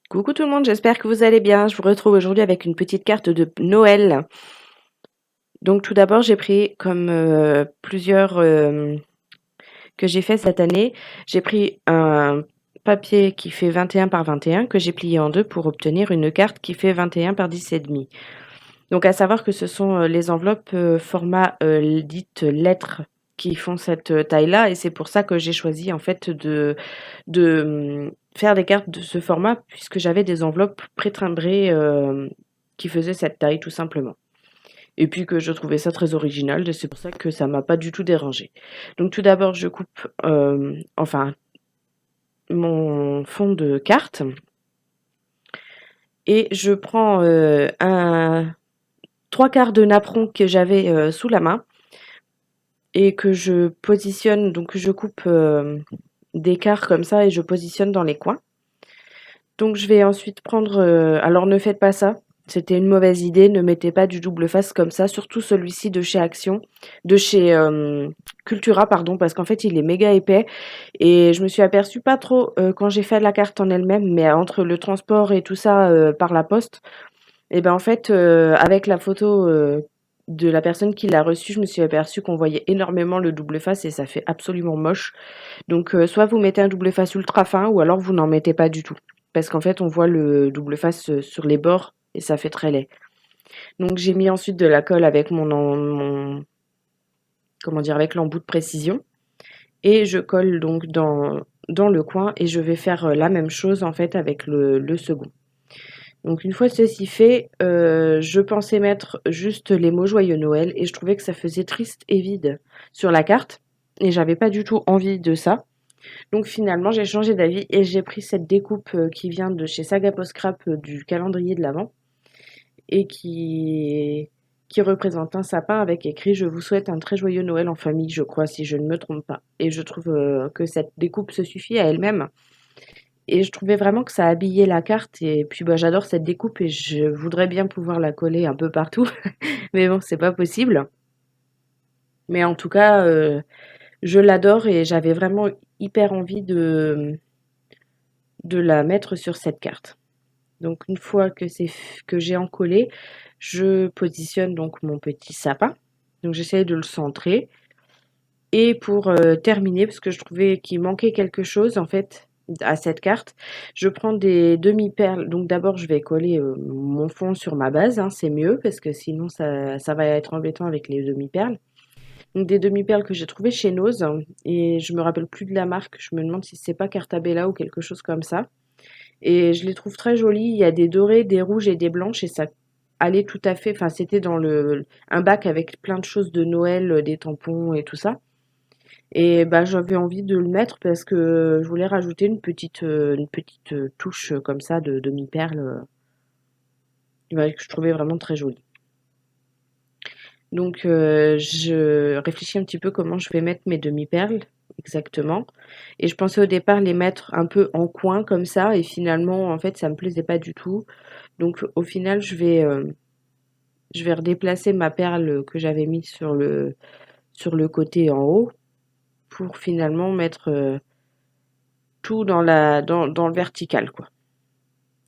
Coucou tout le monde, j'espère que vous allez bien. Je vous retrouve aujourd'hui avec une petite carte de Noël. Donc tout d'abord, j'ai pris comme plusieurs que j'ai fait cette année, j'ai pris un papier qui fait 21 par 21 que j'ai plié en deux pour obtenir une carte qui fait 21 par 10,5. Donc à savoir que ce sont les enveloppes format dites lettres qui font cette taille-là et c'est pour ça que j'ai choisi en fait de faire des cartes de ce format puisque j'avais des enveloppes pré-timbrées qui faisaient cette taille tout simplement. Et puis que je trouvais ça très original et c'est pour ça que ça m'a pas du tout dérangé. Donc tout d'abord je coupe mon fond de carte et je prends un trois quarts de napperon que j'avais sous la main et que je positionne, donc je coupe des quarts comme ça et je positionne dans les coins. Donc je vais ensuite prendre, alors ne faites pas ça, c'était une mauvaise idée, ne mettez pas du double face comme ça, surtout celui-ci de chez Action, de chez Cultura, pardon, parce qu'en fait il est méga épais et je me suis aperçue pas trop quand j'ai fait la carte en elle-même, mais entre le transport et tout ça par la poste, et ben en fait avec la photo de la personne qui l'a reçue, je me suis aperçue qu'on voyait énormément le double face et ça fait absolument moche. Donc soit vous mettez un double face ultra fin ou alors vous n'en mettez pas du tout. Parce qu'en fait, on voit le double face sur les bords et ça fait très laid. Donc j'ai mis ensuite de la colle avec comment dire, avec l'embout de précision et je colle donc dans le coin et je vais faire la même chose en fait avec le second. Donc une fois ceci fait, je pensais mettre juste les mots joyeux Noël et je trouvais que ça faisait triste et vide sur la carte et j'avais pas du tout envie de ça. Donc finalement, j'ai changé d'avis et j'ai pris cette découpe qui vient de chez Saga Post Scrap du calendrier de l'Avent et qui représente un sapin avec écrit «Je vous souhaite un très joyeux Noël en famille», je crois, si je ne me trompe pas. Et je trouve que cette découpe se suffit à elle-même. Et je trouvais vraiment que ça habillait la carte. Et puis bah, j'adore cette découpe et je voudrais bien pouvoir la coller un peu partout. Mais bon, c'est pas possible. Mais en tout cas, je l'adore et j'avais vraiment hyper envie de la mettre sur cette carte. Donc une fois que que j'ai encollé, je positionne donc mon petit sapin. Donc j'essaye de le centrer. Et pour terminer, parce que je trouvais qu'il manquait quelque chose en fait à cette carte, je prends des demi-perles. Donc d'abord je vais coller mon fond sur ma base, hein, c'est mieux parce que sinon ça va être embêtant avec les demi-perles. Donc des demi-perles que j'ai trouvées chez Nose et je me rappelle plus de la marque, je me demande si c'est pas Cartabella ou quelque chose comme ça. Et je les trouve très jolies. Il y a des dorés, des rouges et des blanches et ça allait tout à fait. Enfin, c'était dans un bac avec plein de choses de Noël, des tampons et tout ça. Et bah, j'avais envie de le mettre parce que je voulais rajouter une petite touche comme ça de demi-perle que je trouvais vraiment très jolie. Donc, je réfléchis un petit peu comment je vais mettre mes demi-perles exactement. Et je pensais au départ les mettre un peu en coin comme ça. Et finalement, en fait, ça me plaisait pas du tout. Donc au final, je vais redéplacer ma perle que j'avais mise sur le côté en haut pour finalement mettre tout dans le vertical, quoi.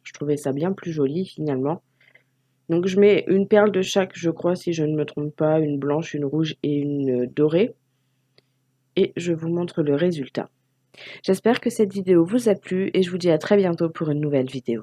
Je trouvais ça bien plus joli finalement. Donc je mets une perle de chaque, je crois, si je ne me trompe pas, une blanche, une rouge et une dorée. Et je vous montre le résultat. J'espère que cette vidéo vous a plu et je vous dis à très bientôt pour une nouvelle vidéo.